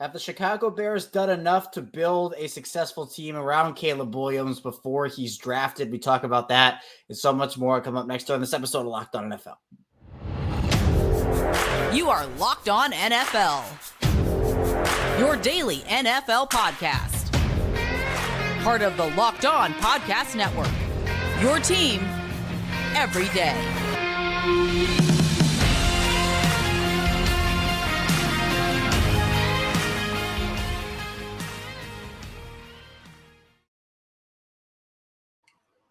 Have the Chicago Bears done enough to build a successful team around Caleb Williams before he's drafted? We talk about that and so much more coming up next on this episode of Locked On NFL. You are Locked On NFL, your daily NFL podcast. Part of the Locked On Podcast Network, your team every day.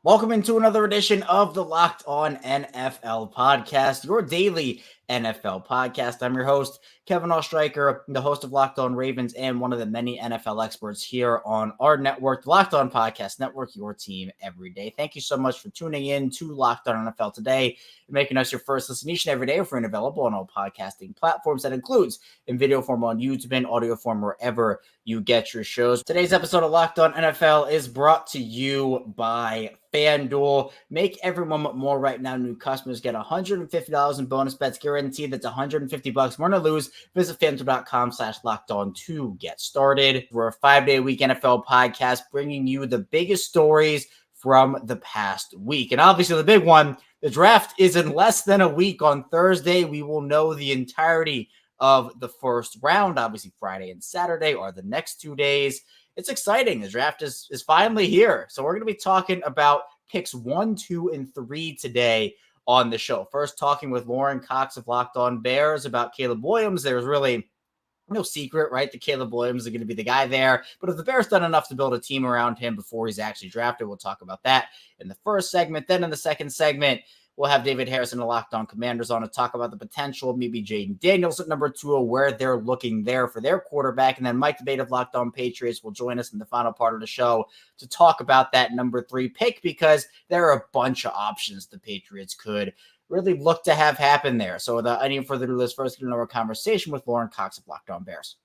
Welcome into another edition of the Locked On NFL podcast, your daily NFL podcast. I'm your host, Kevin Oestreicher, the host of Locked On Ravens and one of the many NFL experts here on our network, the Locked On Podcast Network, your team every day. Thank you so much for tuning in to Locked On NFL today and making us your first listen each and every day. We're available on all podcasting platforms. That includes in video form on YouTube and audio form wherever you get your shows. Today's episode of Locked On NFL is brought to you by FanDuel. Make every moment more right now. New customers get $150 in bonus bets guaranteed. That's $150 more to lose. Visit FanDuel.com/lockedon to get started. We're a 5-day week NFL podcast bringing you the biggest stories from the past week. And obviously the big one, the draft is in less than a week. On Thursday, we will know the entirety of the first round. Obviously Friday and Saturday are the next 2 days. It's exciting. The draft is finally here. So we're going to be talking about picks 1, 2, and 3 today on the show. First, talking with Lorin Cox of Locked On Bears about Caleb Williams. There's really no secret, right, that Caleb Williams is going to be the guy there. But if the Bears done enough to build a team around him before he's actually drafted, we'll talk about that in the first segment. Then in the second segment, we'll have David Harrison of Locked On Commanders on to talk about the potential of maybe Jaden Daniels at number 2, where they're looking there for their quarterback. And then Mike Debate of Locked On Patriots will join us in the final part of the show to talk about that number 3 pick, because there are a bunch of options the Patriots could really look to have happen there. So without any further ado, let's first get into our conversation with Lorin Cox of Locked On Bears.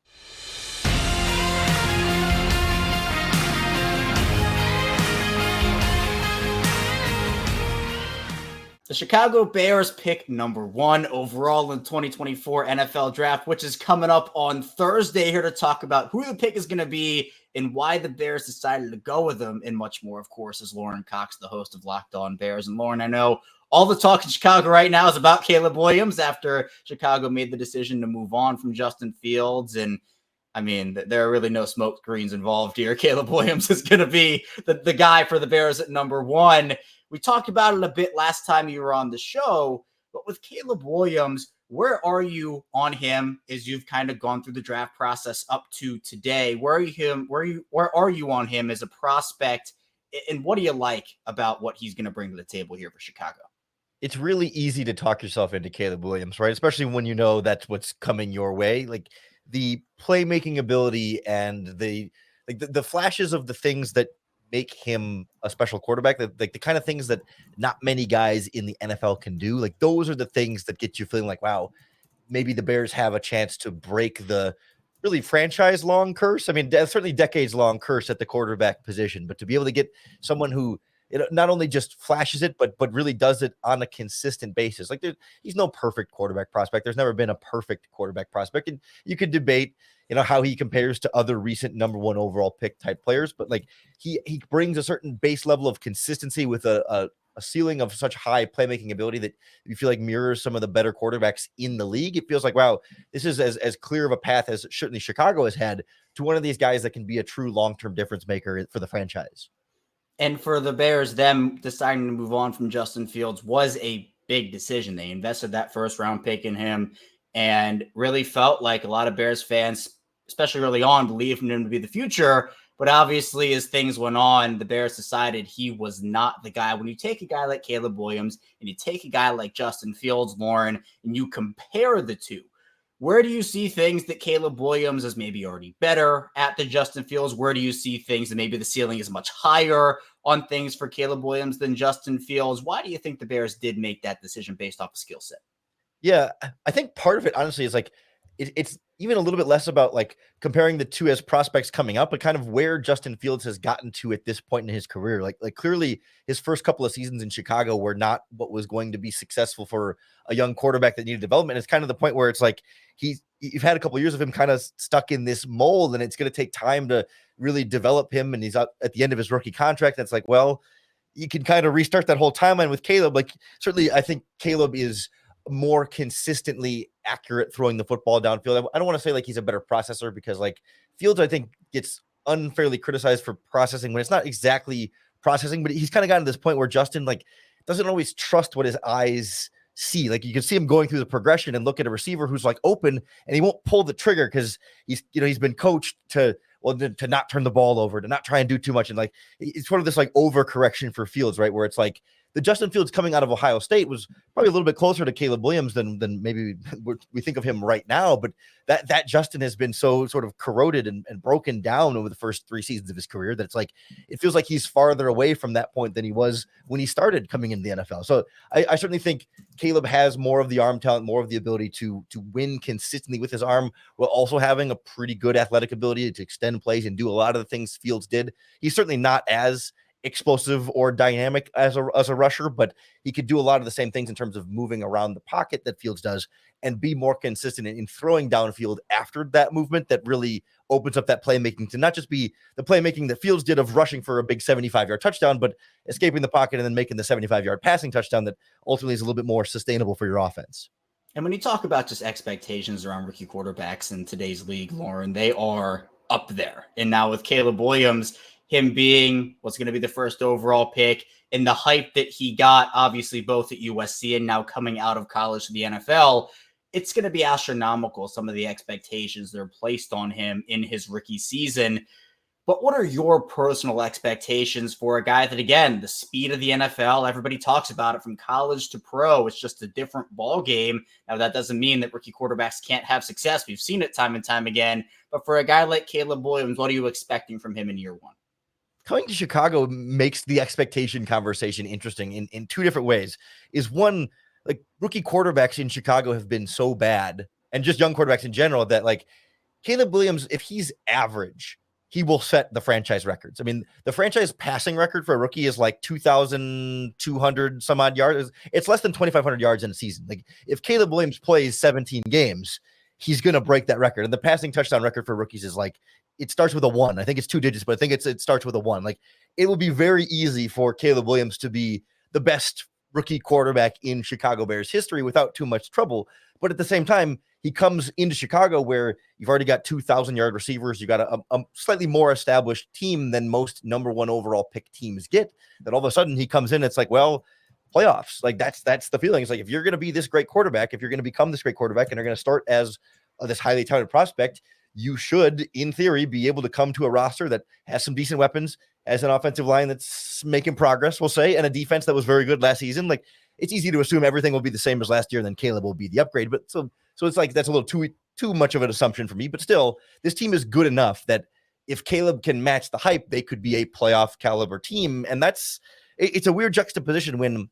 The Chicago Bears pick number 1 overall in the 2024 NFL Draft, which is coming up on Thursday. Here to talk about who the pick is going to be and why the Bears decided to go with them, and much more, of course, is Lorin Cox, the host of Locked On Bears. And Lorin, I know all the talk in Chicago right now is about Caleb Williams after Chicago made the decision to move on from Justin Fields. And I mean, there are really no smoke screens involved here. Caleb Williams is going to be the guy for the Bears at number 1. We talked about it a bit last time you were on the show, but with Caleb Williams, where are you on him as you've kind of gone through the draft process up to today? Where are you on him as a prospect, and what do you like about what he's going to bring to the table here for Chicago? It's really easy to talk yourself into Caleb Williams, right? Especially when you know that's what's coming your way. Like the playmaking ability and the flashes of the things that make him a special quarterback, the kind of things that not many guys in the NFL can do. Like those are the things that get you feeling like, wow, maybe the Bears have a chance to break the really franchise long curse. I mean, certainly decades long curse at the quarterback position, but to be able to get someone who not only just flashes it, but really does it on a consistent basis. Like he's no perfect quarterback prospect. There's never been a perfect quarterback prospect. And you could debate, how he compares to other recent number 1 overall pick type players, but like he brings a certain base level of consistency with a ceiling of such high playmaking ability that you feel like mirrors some of the better quarterbacks in the league. It feels like, wow, this is as clear of a path as certainly Chicago has had to one of these guys that can be a true long-term difference maker for the franchise. And for the Bears, them deciding to move on from Justin Fields was a big decision. They invested that first round pick in him and really felt like a lot of Bears fans, especially early on, believed in him to be the future. But obviously, as things went on, the Bears decided he was not the guy. When you take a guy like Caleb Williams and you take a guy like Justin Fields, Lorin, and you compare the two, where do you see things that Caleb Williams is maybe already better at than Justin Fields? Where do you see things that maybe the ceiling is much higher on things for Caleb Williams than Justin Fields? Why do you think the Bears did make that decision based off a skill set? Yeah, I think part of it, honestly, is like it's even a little bit less about like comparing the two as prospects coming up, but kind of where Justin Fields has gotten to at this point in his career. Like clearly his first couple of seasons in Chicago were not what was going to be successful for a young quarterback that needed development. It's kind of the point where it's like you've had a couple of years of him kind of stuck in this mold, and it's going to take time to really develop him. And he's up at the end of his rookie contract. That's like, well, you can kind of restart that whole timeline with Caleb. Like certainly I think Caleb is more consistently accurate throwing the football downfield. I don't want to say like he's a better processor, because like Fields, I think, gets unfairly criticized for processing when it's not exactly processing, but he's kind of gotten to this point where Justin like doesn't always trust what his eyes see. Like you can see him going through the progression and look at a receiver who's like open, and he won't pull the trigger because he's been coached to not turn the ball over, to not try and do too much. And like, it's sort of this like overcorrection for Fields, right? Where it's like the Justin Fields coming out of Ohio State was probably a little bit closer to Caleb Williams than maybe we think of him right now. But that Justin has been so sort of corroded and broken down over the first 3 seasons of his career that it's like, it feels like he's farther away from that point than he was when he started coming into the NFL. So I certainly think Caleb has more of the arm talent, more of the ability to win consistently with his arm, while also having a pretty good athletic ability to extend plays and do a lot of the things Fields did. He's certainly not as explosive or dynamic as a rusher, but he could do a lot of the same things in terms of moving around the pocket that Fields does, and be more consistent in throwing downfield after that movement that really opens up that playmaking to not just be the playmaking that Fields did of rushing for a big 75-yard touchdown, but escaping the pocket and then making the 75-yard passing touchdown that ultimately is a little bit more sustainable for your offense. And when you talk about just expectations around rookie quarterbacks in today's league, Lorin, they are up there. And now with Caleb Williams, him being what's going to be the first overall pick, and the hype that he got, obviously both at USC and now coming out of college to the NFL, it's going to be astronomical, some of the expectations that are placed on him in his rookie season. But what are your personal expectations for a guy that, again, the speed of the NFL, everybody talks about it from college to pro, it's just a different ball game. Now, that doesn't mean that rookie quarterbacks can't have success. We've seen it time and time again. But for a guy like Caleb Williams, what are you expecting from him in year one? Coming to Chicago makes the expectation conversation interesting in 2 different ways. Is one, like rookie quarterbacks in Chicago have been so bad, and just young quarterbacks in general, that like Caleb Williams, if he's average, he will set the franchise records. I mean, the franchise passing record for a rookie is like 2,200 some odd yards. It's less than 2,500 yards in a season. Like if Caleb Williams plays 17 games, he's going to break that record. And the passing touchdown record for rookies is like, it starts with a 1. I think it's 2 digits, but I think it starts with a 1. Like it will be very easy for Caleb Williams to be the best rookie quarterback in Chicago Bears history without too much trouble. But at the same time, he comes into Chicago where you've already got 2,000-yard receivers. You got a slightly more established team than most number 1 overall pick teams get. That all of a sudden he comes in, it's like, well, playoffs. Like that's the feeling. It's like, if you're going to be this great quarterback, if you're going to become this great quarterback, and you're going to start as this highly touted prospect, you should, in theory, be able to come to a roster that has some decent weapons, has an offensive line that's making progress, we'll say, and a defense that was very good last season. Like it's easy to assume everything will be the same as last year, and then Caleb will be the upgrade. But so it's like that's a little too much of an assumption for me. But still, this team is good enough that if Caleb can match the hype, they could be a playoff caliber team. And it's a weird juxtaposition when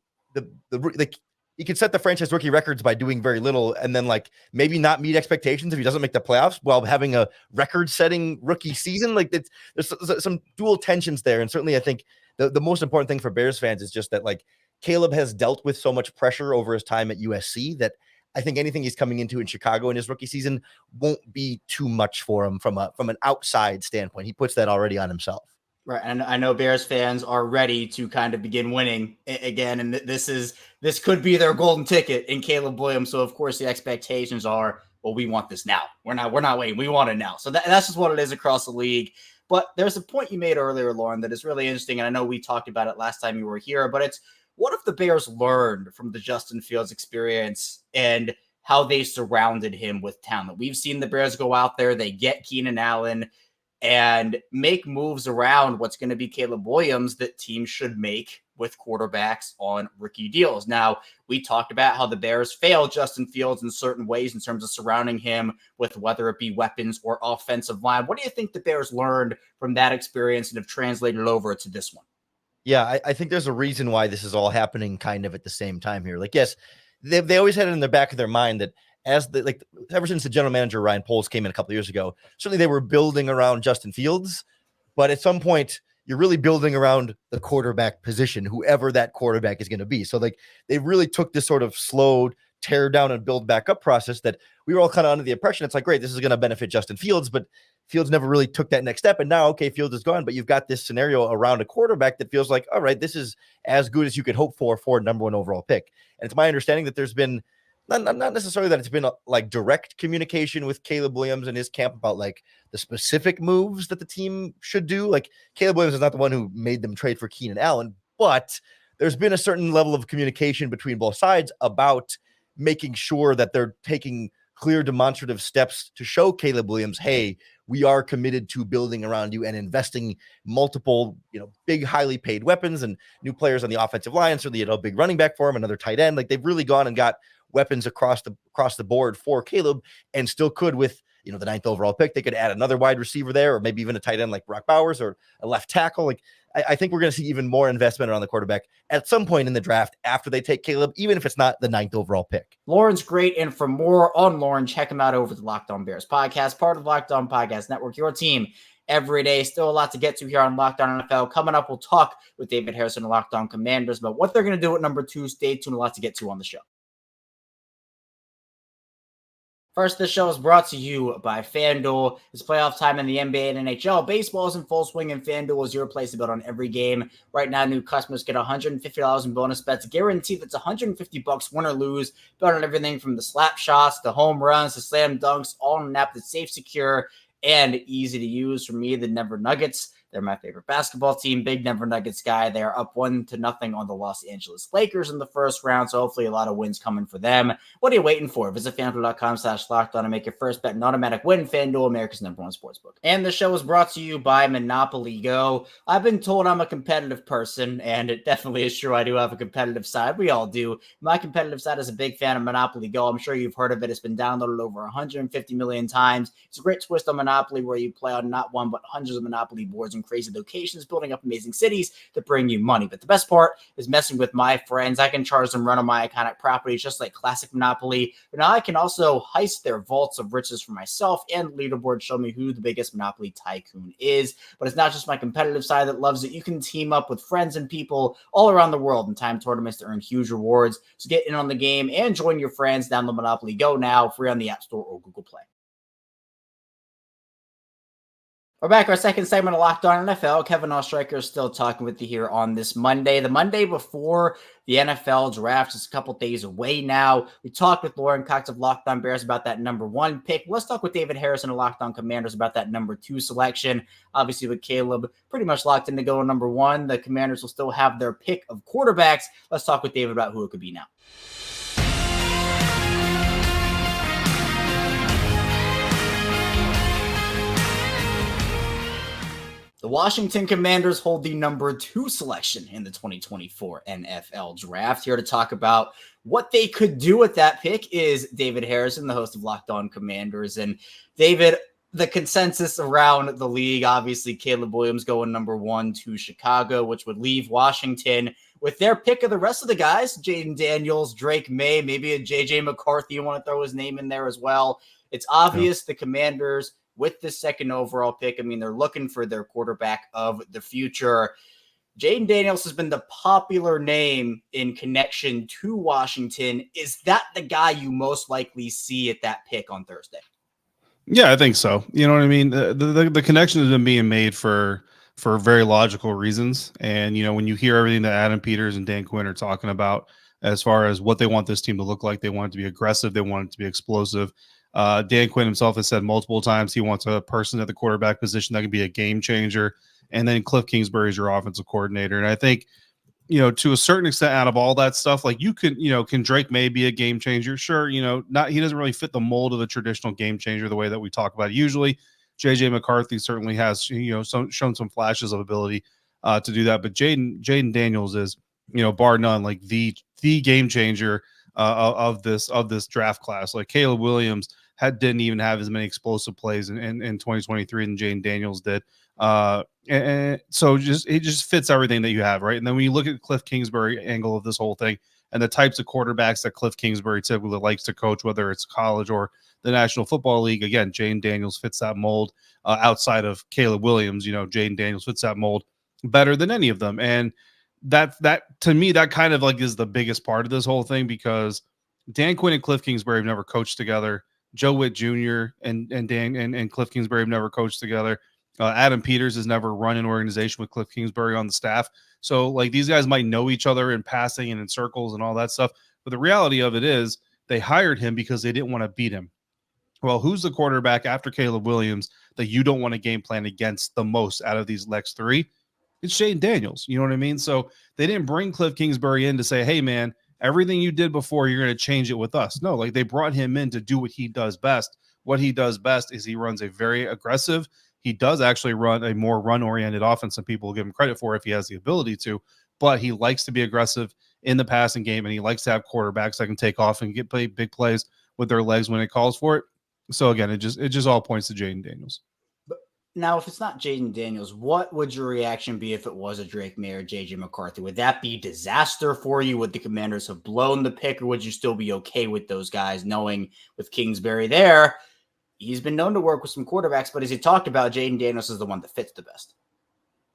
he could set the franchise rookie records by doing very little, and then like maybe not meet expectations if he doesn't make the playoffs while having a record-setting rookie season. Like there's some dual tensions there. And certainly I think the most important thing for Bears fans is just that like Caleb has dealt with so much pressure over his time at USC that I think anything he's coming into in Chicago in his rookie season won't be too much for him from an outside standpoint. He puts that already on himself. Right. And I know Bears fans are ready to kind of begin winning again. And this could be their golden ticket in Caleb Williams. So of course the expectations are, well, we want this now. We're not waiting. We want it now. So that's just what it is across the league. But there's a point you made earlier, Lorin, that is really interesting. And I know we talked about it last time you were here, but it's, what if the Bears learned from the Justin Fields experience and how they surrounded him with talent? We've seen the Bears go out there, they get Keenan Allen and make moves around what's going to be Caleb Williams that teams should make with quarterbacks on rookie deals. Now, we talked about how the Bears failed Justin Fields in certain ways in terms of surrounding him with whether it be weapons or offensive line. What do you think the Bears learned from that experience and have translated over to this one? Yeah, I think there's a reason why this is all happening kind of at the same time here. Like, yes, they always had it in the back of their mind that ever since the general manager Ryan Poles came in a couple of years ago, certainly they were building around Justin Fields, but at some point you're really building around the quarterback position, whoever that quarterback is going to be. So like they really took this sort of slow tear down and build back up process that we were all kind of under the impression it's like, great, this is going to benefit Justin Fields, but Fields never really took that next step. And now, okay, Fields is gone, but you've got this scenario around a quarterback that feels like, all right, this is as good as you could hope for a number one overall pick. And it's my understanding that there's been not necessarily that it's been like direct communication with Caleb Williams and his camp about like the specific moves that the team should do. Like Caleb Williams is not the one who made them trade for Keenan Allen, but there's been a certain level of communication between both sides about making sure that they're taking clear demonstrative steps to show Caleb Williams, hey, we are committed to building around you and investing multiple, big, highly paid weapons and new players on the offensive line. Certainly, a big running back for him, another tight end. Like they've really gone and got weapons across the board for Caleb, and still could with the 9th overall pick. They could add another wide receiver there, or maybe even a tight end like Brock Bowers or a left tackle. Like I think we're going to see even more investment around the quarterback at some point in the draft after they take Caleb, even if it's not the 9th overall pick. Lorin's great. And for more on Lorin, check him out over the Locked On Bears podcast, part of the Locked On Podcast Network, your team every day. Still a lot to get to here on Locked On NFL. Coming up, we'll talk with David Harrison and Locked On Commanders about what they're going to do at number 2. Stay tuned. A lot to get to on the show. First, this show is brought to you by FanDuel. It's playoff time in the NBA and NHL. Baseball is in full swing, and FanDuel is your place to bet on every game. Right now, new customers get $150 in bonus bets. Guaranteed that's $150 win or lose. Bet on everything from the slap shots, the home runs, the slam dunks, all in an app that's safe, secure, and easy to use. For me, the Denver Nuggets, they're my favorite basketball team. Big Denver Nuggets guy. They are up 1-0 on the Los Angeles Lakers in the first round, so hopefully a lot of wins coming for them. What are you waiting for? Visit FanDuel.com/lockedon and make your first bet an automatic win. FanDuel, America's #1 sportsbook. And the show is brought to you by Monopoly Go. I've been told I'm a competitive person, and it definitely is true. I do have a competitive side. We all do. My competitive side is a big fan of Monopoly Go. I'm sure you've heard of it. It's been downloaded over 150 million times. It's a great twist on Monopoly where you play on not one, but hundreds of Monopoly boards and crazy locations, building up amazing cities that bring you money. But the best part is messing with my friends. I can charge them rent on my iconic properties, just like classic Monopoly. But now I can also heist their vaults of riches for myself, and leaderboard show me who the biggest Monopoly tycoon is. But it's not just my competitive side that loves it. You can team up with friends and people all around the world in time tournaments to earn huge rewards. So get in on the game and join your friends. Download Monopoly Go now, free on the App Store or Google Play. We're back. Our second segment of Locked On NFL. Kevin Oestreicher is still talking with you here on this Monday. The Monday before the NFL draft is a couple days away now. We talked with Lorin Cox of Locked On Bears about that number 1 pick. Let's talk with David Harrison of Locked On Commanders about that number 2 selection. Obviously, with Caleb pretty much locked in to go number 1, the Commanders will still have their pick of quarterbacks. Let's talk with David about who it could be now. The Washington Commanders hold the number 2 selection in the 2024 NFL Draft. Here to talk about what they could do with that pick is David Harrison, the host of Locked On Commanders. And David, the consensus around the league, obviously Caleb Williams going number 1 to Chicago, which would leave Washington with their pick of the rest of the guys, Jaden Daniels, Drake May, maybe a JJ McCarthy. You want to throw his name in there as well. It's obvious the Commanders, with the 2nd overall pick, I mean, they're looking for their quarterback of the future. Jaden Daniels has been the popular name in connection to Washington. Is that the guy you most likely see at that pick on Thursday? Yeah, I think so. You know what I mean? The connection has been being made for very logical reasons. And, when you hear everything that Adam Peters and Dan Quinn are talking about as far as what they want this team to look like, they want it to be aggressive. They want it to be explosive. Dan Quinn himself has said multiple times he wants a person at the quarterback position that can be a game changer. And then Cliff Kingsbury is your offensive coordinator. And I think, to a certain extent, out of all that stuff, like you can Drake May be a game changer? Sure. He doesn't really fit the mold of a traditional game changer the way that we talk about it. Usually JJ McCarthy certainly has, shown some flashes of ability to do that. But Jaden Daniels is, bar none, like the game changer of this draft class. Like Caleb Williams didn't even have as many explosive plays in 2023 than Jaden Daniels did. And so it just fits everything that you have, right? And then when you look at Cliff Kingsbury angle of this whole thing, and the types of quarterbacks that Cliff Kingsbury typically likes to coach, whether it's college or the National Football League. Again, Jaden Daniels fits that mold. Outside of Caleb Williams, Jaden Daniels fits that mold better than any of them. And that to me, that kind of like is the biggest part of this whole thing, because Dan Quinn and Cliff Kingsbury have never coached together. Joe Witt Jr. and Cliff Kingsbury have never coached together. Adam Peters has never run an organization with Cliff Kingsbury on the staff. So like these guys might know each other in passing and in circles and all that stuff. But the reality of it is they hired him because they didn't want to beat him. Well, who's the quarterback after Caleb Williams that you don't want to game plan against the most out of these next three? It's Jaden Daniels. You know what I mean? So they didn't bring Cliff Kingsbury in to say, hey, man, everything you did before, you're going to change it with us. No, like they brought him in to do what he does best. What he does best is he runs a very aggressive. He does actually run a more run-oriented offense than people will give him credit for if he has the ability to, but he likes to be aggressive in the passing game, and he likes to have quarterbacks that can take off and get big plays with their legs when it calls for it. So again, it just all points to Jaden Daniels. Now, if it's not Jaden Daniels, what would your reaction be if it was a Drake May or JJ McCarthy? Would that be disaster for you? Would the Commanders have blown the pick, or would you still be okay with those guys, knowing with Kingsbury there, he's been known to work with some quarterbacks, but as you talked about, Jaden Daniels is the one that fits the best.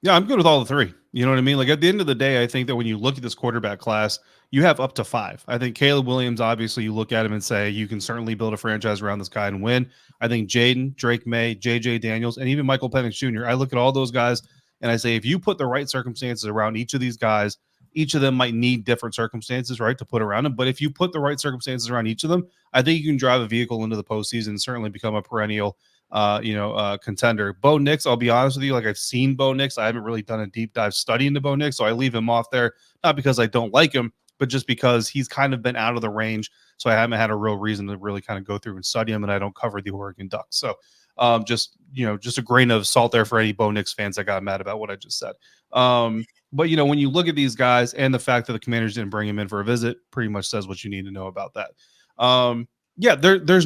Yeah, I'm good with all the three. You know what I mean? Like at the end of the day, I think that when you look at this quarterback class, you have up to 5. I think Caleb Williams, obviously, you look at him and say you can certainly build a franchise around this guy and win. I think Jaden, Drake May, JJ Daniels, and even Michael Penix Jr. I look at all those guys and I say if you put the right circumstances around each of these guys, each of them might need different circumstances, right, to put around them. But if you put the right circumstances around each of them, I think you can drive a vehicle into the postseason and certainly become a perennial contender. Bo Nix, I'll be honest with you, like I've seen Bo Nix. I haven't really done a deep dive study into Bo Nix, so I leave him off there, not because I don't like him, but just because he's kind of been out of the range. So I haven't had a real reason to really kind of go through and study him, and I don't cover the Oregon Ducks. So just a grain of salt there for any Bo Nix fans that got mad about what I just said. But when you look at these guys and the fact that the Commanders didn't bring him in for a visit, pretty much says what you need to know about that. There's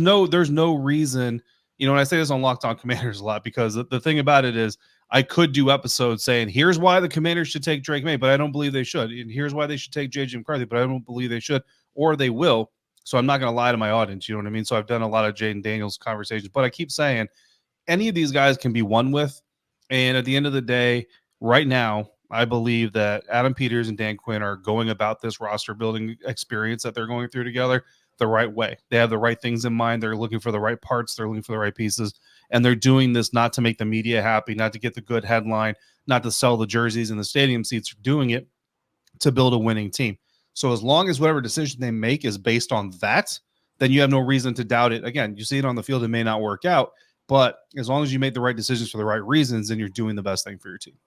no reason. And I say this on Locked On Commanders a lot because the thing about it is I could do episodes saying, here's why the Commanders should take Drake May, but I don't believe they should. And here's why they should take JJ McCarthy, but I don't believe they should, or they will. So I'm not going to lie to my audience. You know what I mean? So I've done a lot of Jaden Daniels conversations, but I keep saying any of these guys can be won with. And at the end of the day, right now, I believe that Adam Peters and Dan Quinn are going about this roster building experience that they're going through together the right way. They have the right things in mind. They're looking for the right parts. They're looking for the right pieces. And they're doing this not to make the media happy, not to get the good headline, not to sell the jerseys and the stadium seats. They're doing it to build a winning team. So as long as whatever decision they make is based on that, then you have no reason to doubt it. Again, you see it on the field, it may not work out, but as long as you make the right decisions for the right reasons, then you're doing the best thing for your team.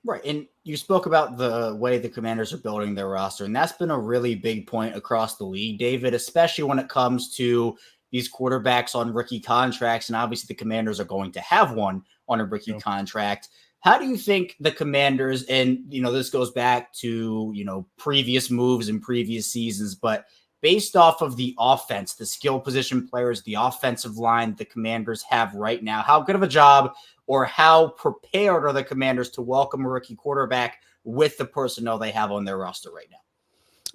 Right. And you spoke about the way the Commanders are building their roster, and that's been a really big point across the league, David, especially when it comes to these quarterbacks on rookie contracts. And obviously the Commanders are going to have one on a rookie contract. How do you think the Commanders, and, this goes back to, previous moves in previous seasons, but based off of the offense, the skill position players, the offensive line the Commanders have right now, how good of a job or how prepared are the Commanders to welcome a rookie quarterback with the personnel they have on their roster right now?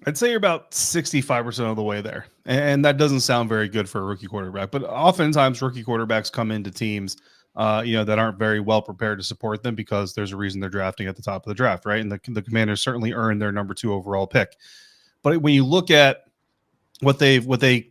I'd say you're about 65% of the way there. And that doesn't sound very good for a rookie quarterback. But oftentimes rookie quarterbacks come into teams, that aren't very well prepared to support them because there's a reason they're drafting at the top of the draft, right? And the Commanders certainly earned their number 2 overall pick. But when you look at what they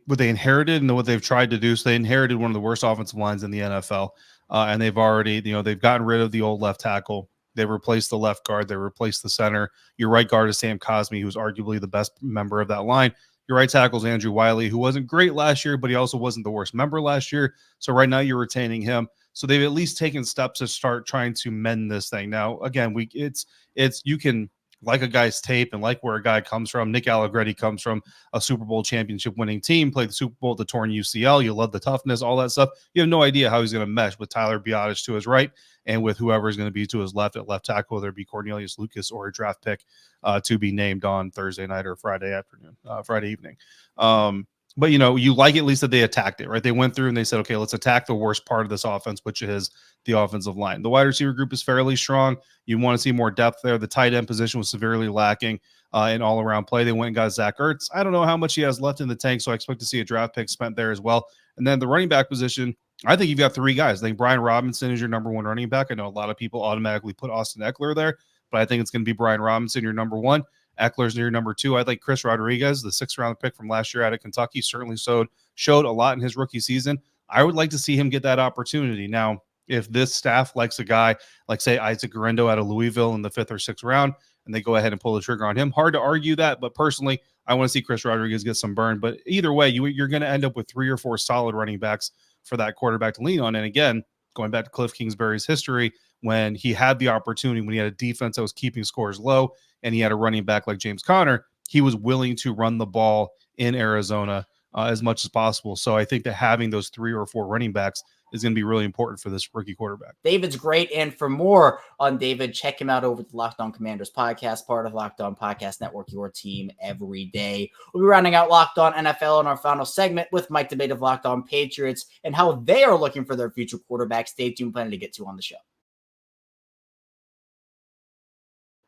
inherited and what they've tried to do, so they inherited one of the worst offensive lines in the NFL. And they've already, they've gotten rid of the old left tackle. They've replaced the left guard. They replaced the center. Your right guard is Sam Cosmi, who's arguably the best member of that line. Your right tackle is Andrew Wiley, who wasn't great last year, but he also wasn't the worst member last year. So right now you're retaining him. So they've at least taken steps to start trying to mend this thing. Now, again, you can like a guy's tape and like where a guy comes from. Nick Allegretti comes from a Super Bowl championship winning team, played the Super Bowl with the torn UCL. You love the toughness, all that stuff. You have no idea how he's going to mesh with Tyler Biadasz to his right and with whoever is going to be to his left at left tackle, whether it be Cornelius Lucas or a draft pick to be named on Thursday night or Friday evening. But, you like at least that they attacked it, right? They went through and they said, okay, let's attack the worst part of this offense, which is the offensive line. The wide receiver group is fairly strong. You want to see more depth there. The tight end position was severely lacking in all-around play. They went and got Zach Ertz. I don't know how much he has left in the tank, so I expect to see a draft pick spent there as well. And then the running back position, I think you've got three guys. I think Brian Robinson is your number one running back. I know a lot of people automatically put Austin Eckler there, but I think it's going to be Brian Robinson, your number one. Eckler's near number two. I think Chris Rodriguez, the 6th-round pick from last year out of Kentucky, certainly showed a lot in his rookie season. I would like to see him get that opportunity. Now, if this staff likes a guy like, say, Isaac Guerrero out of Louisville in the 5th or 6th round, and they go ahead and pull the trigger on him, hard to argue that. But personally, I want to see Chris Rodriguez get some burn. But either way, you're going to end up with 3 or 4 solid running backs for that quarterback to lean on. And again, going back to Cliff Kingsbury's history, when he had the opportunity, when he had a defense that was keeping scores low, and he had a running back like James Conner, he was willing to run the ball in Arizona as much as possible. So I think that having those 3 or 4 running backs is going to be really important for this rookie quarterback. David's great. And for more on David, check him out over at the Locked On Commanders podcast, part of Locked On Podcast Network, your team every day. We'll be rounding out Locked On NFL in our final segment with Mike Debate of Locked On Patriots and how they are looking for their future quarterback. Stay tuned, plenty to get to on the show.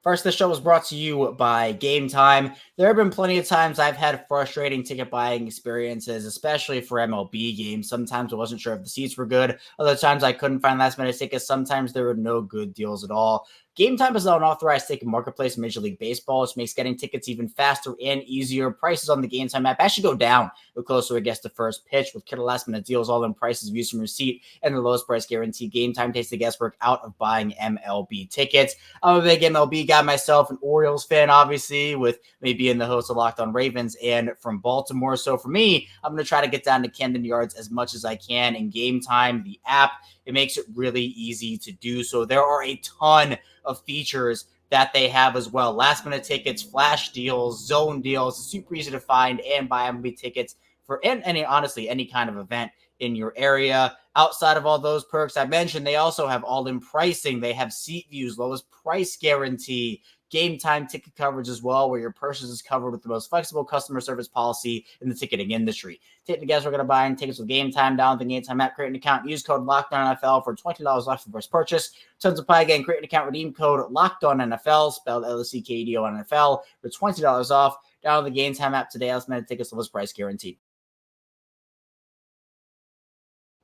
First, the show was brought to you by GameTime. There have been plenty of times I've had frustrating ticket buying experiences, especially for MLB games. Sometimes I wasn't sure if the seats were good. Other times I couldn't find last-minute tickets. Sometimes there were no good deals at all. GameTime is now an authorized ticket marketplace in Major League Baseball, which makes getting tickets even faster and easier. Prices on the GameTime app actually go down the closer it gets to first pitch with killer last-minute deals, all in prices, views from receipt, and the lowest price guarantee. GameTime takes the guesswork out of buying MLB tickets. I'm a big MLB guy myself, an Orioles fan, obviously, with me being the host of Locked On Ravens and from Baltimore. So for me, I'm going to try to get down to Camden Yards as much as I can in GameTime, the app. It makes it really easy to do so. There are a ton of features that they have as well. Last minute tickets, flash deals, zone deals. It's super easy to find and buy MLB tickets for any kind of event in your area. Outside of all those perks I mentioned, they also have all-in pricing. They have seat views, lowest price guarantee, GameTime ticket coverage as well, where your purchase is covered with the most flexible customer service policy in the ticketing industry. Take the guess we're going to buy tickets with GameTime. Download the GameTime app, create an account, use code LOCKEDONNFL for $20 off the first purchase. Tons of pie again, create an account, redeem code LOCKEDONNFL, spelled LOCKEDONNFL for $20 off. Download the GameTime app today. Last minute tickets, lowest price guaranteed.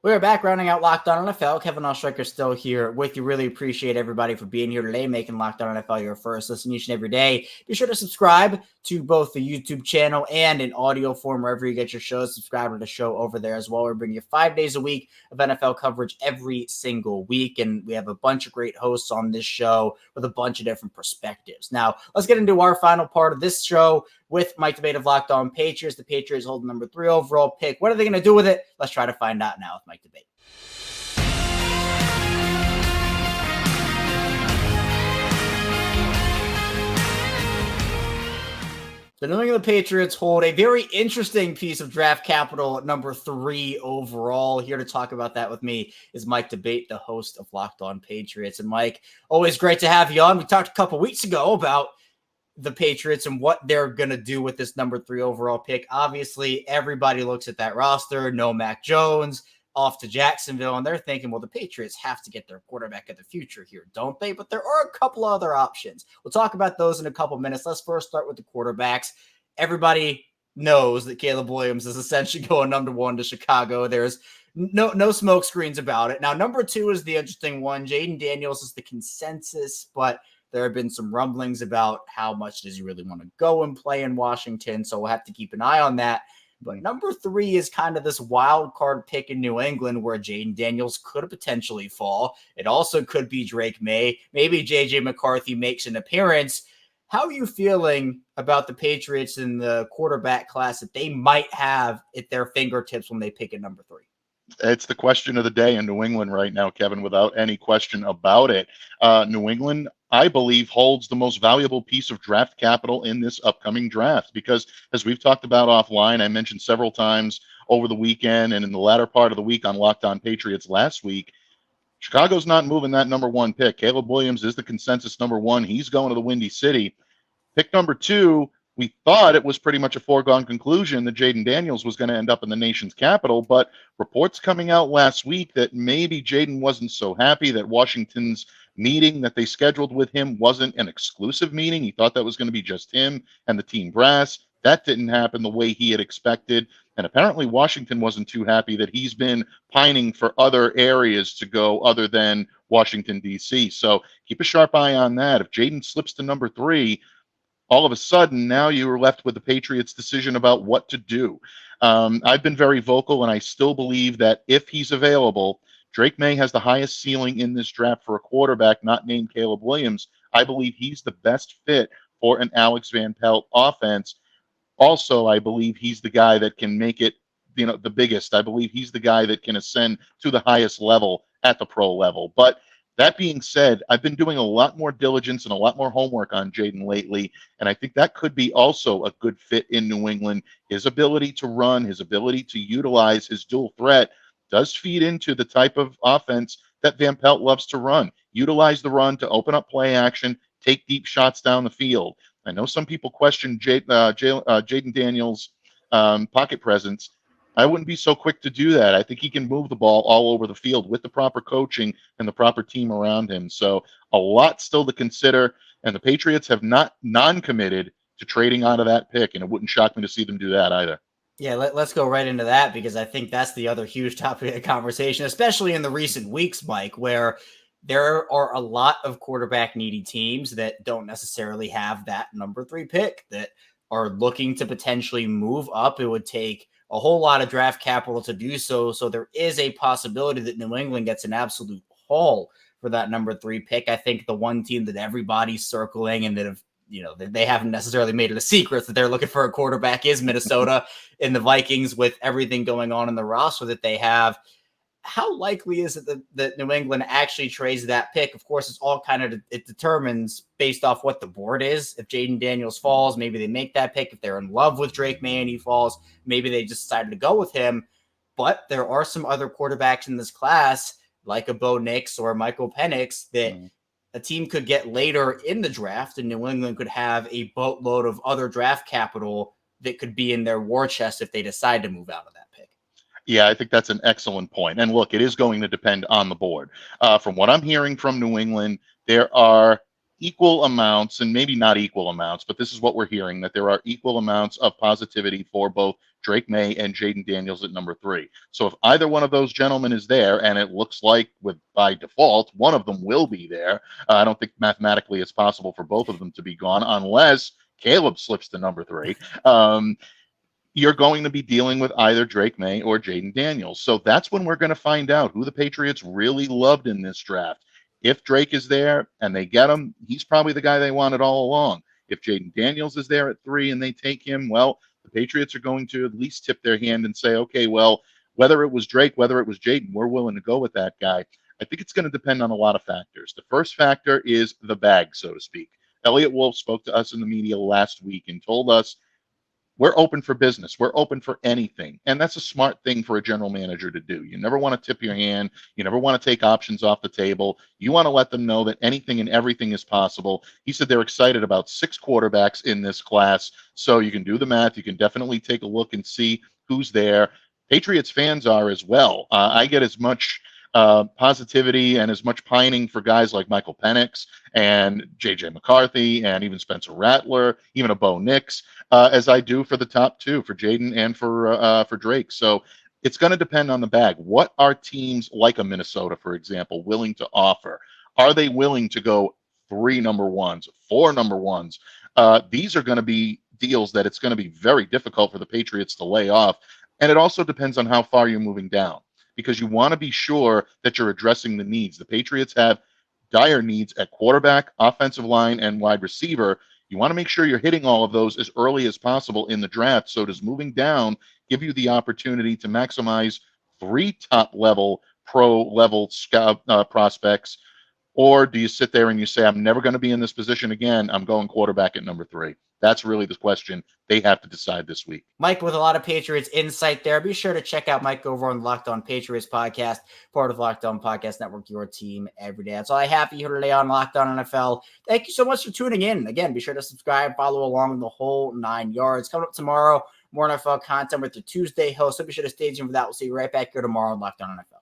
We're back rounding out Locked On NFL. Kevin Oestreicher still here with you. Really appreciate everybody for being here today, making Locked On NFL your first listen each and every day. Be sure to subscribe to both the YouTube channel and in audio form wherever you get your shows. Subscribe to the show over there as well. We bring you 5 days a week of NFL coverage every single week, and we have a bunch of great hosts on this show with a bunch of different perspectives. Now, let's get into our final part of this show with Mike Debate of Locked On Patriots. The Patriots hold the number 3 overall pick. What are they going to do with it? Let's try to find out now with Mike Debate. The New England Patriots hold a very interesting piece of draft capital at number 3 overall. Here to talk about that with me is Mike Debate, the host of Locked On Patriots. And Mike, always great to have you on. We talked a couple weeks ago about the Patriots and what they're going to do with this number 3 overall pick. Obviously, everybody looks at that roster. No Mac Jones, off to Jacksonville, and they're thinking, well, the Patriots have to get their quarterback of the future here, don't they? But there are a couple other options. We'll talk about those in a couple minutes. Let's first start with the quarterbacks. Everybody knows that Caleb Williams is essentially going number 1 to Chicago. There's no smoke screens about it. Now, number 2 is the interesting one. Jaden Daniels is the consensus, but there have been some rumblings about how much does he really want to go and play in Washington, so we'll have to keep an eye on that. But number 3 is kind of this wild card pick in New England where Jaden Daniels could potentially fall. It also could be Drake May. Maybe J.J. McCarthy makes an appearance. How are you feeling about the Patriots in the quarterback class that they might have at their fingertips when they pick at number 3? It's the question of the day in New England right now, Kevin, without any question about it. New England, I believe, holds the most valuable piece of draft capital in this upcoming draft because, as we've talked about offline, I mentioned several times over the weekend and in the latter part of the week on Locked On Patriots last week, Chicago's not moving that number 1 pick. Caleb Williams is the consensus number 1. He's going to the Windy City. Pick number 2, we thought it was pretty much a foregone conclusion that Jaden Daniels was going to end up in the nation's capital, but reports coming out last week that maybe Jaden wasn't so happy that Washington's meeting that they scheduled with him wasn't an exclusive meeting. He thought that was going to be just him and the team brass. That didn't happen the way he had expected. And apparently Washington wasn't too happy that he's been pining for other areas to go other than Washington, D.C. So keep a sharp eye on that. If Jaden slips to number 3, all of a sudden, now you are left with the Patriots' decision about what to do. I've been very vocal, and I still believe that if he's available, Drake May has the highest ceiling in this draft for a quarterback not named Caleb Williams. I believe he's the best fit for an Alex Van Pelt offense. Also, I believe he's the guy that can make it, the biggest. I believe he's the guy that can ascend to the highest level at the pro level. But that being said, I've been doing a lot more diligence and a lot more homework on Jaden lately, and I think that could be also a good fit in New England. His ability to run, his ability to utilize his dual threat does feed into the type of offense that Van Pelt loves to run. Utilize the run to open up play action, take deep shots down the field. I know some people question Jaden Daniels' pocket presence. I wouldn't be so quick to do that. I think he can move the ball all over the field with the proper coaching and the proper team around him. So a lot still to consider, and the Patriots have not non-committed to trading out of that pick, and it wouldn't shock me to see them do that either. Yeah, let's go right into that, because I think that's the other huge topic of conversation, especially in the recent weeks, Mike, where there are a lot of quarterback needy teams that don't necessarily have that number 3 pick, that are looking to potentially move up. It would take a whole lot of draft capital to do so. So there is a possibility that New England gets an absolute haul for that number 3 pick. I think the one team that everybody's circling and that have, they haven't necessarily made it a secret that they're looking for a quarterback is Minnesota and the Vikings, with everything going on in the roster that they have. How likely is it that New England actually trades that pick? Of course, it's all kind of, it determines based off what the board is. If Jaden Daniels falls, maybe they make that pick. If they're in love with Drake May and he falls, maybe they just decided to go with him. But there are some other quarterbacks in this class, like a Bo Nix or Michael Penix, that a team could get later in the draft, and New England could have a boatload of other draft capital that could be in their war chest if they decide to move out of that pick. Yeah, I think that's an excellent point. And look, it is going to depend on the board. From what I'm hearing from New England, there are equal amounts, and maybe not equal amounts, but this is what we're hearing, that there are equal amounts of positivity for both Drake May and Jaden Daniels at number 3. So if either one of those gentlemen is there, and it looks like by default, one of them will be there. I don't think mathematically it's possible for both of them to be gone unless Caleb slips to number 3. You're going to be dealing with either Drake May or Jaden Daniels. So that's when we're going to find out who the Patriots really loved in this draft. If Drake is there and they get him, he's probably the guy they wanted all along. If Jaden Daniels is there at 3 and they take him, well, the Patriots are going to at least tip their hand and say, okay, well, whether it was Drake, whether it was Jaden, we're willing to go with that guy. I think it's going to depend on a lot of factors. The first factor is the bag, so to speak. Elliot Wolf spoke to us in the media last week and told us, we're open for business. We're open for anything. And that's a smart thing for a general manager to do. You never want to tip your hand. You never want to take options off the table. You want to let them know that anything and everything is possible. He said they're excited about 6 quarterbacks in this class. So you can do the math. You can definitely take a look and see who's there. Patriots fans are as well. I get as much positivity and as much pining for guys like Michael Penix and J.J. McCarthy and even Spencer Rattler, even a Bo Nix, as I do for the top 2, for Jaden and for Drake. So it's going to depend on the bag. What are teams like a Minnesota, for example, willing to offer? Are they willing to go 3 number 1s, 4 number 1s? These are going to be deals that it's going to be very difficult for the Patriots to lay off. And it also depends on how far you're moving down, because you want to be sure that you're addressing the needs. The Patriots have dire needs at quarterback, offensive line, and wide receiver. You want to make sure you're hitting all of those as early as possible in the draft. So does moving down give you the opportunity to maximize 3 top-level, pro-level scout prospects Or do you sit there and you say, I'm never going to be in this position again. I'm going quarterback at number 3. That's really the question they have to decide this week. Mike, with a lot of Patriots insight there. Be sure to check out Mike over on the Locked On Patriots podcast, part of Locked On Podcast Network, your team every day. That's all I have for you today on Locked On NFL. Thank you so much for tuning in. Again, be sure to subscribe, follow along the whole 9 yards. Coming up tomorrow, more NFL content with the Tuesday host. So be sure to stay tuned for that. We'll see you right back here tomorrow on Locked On NFL.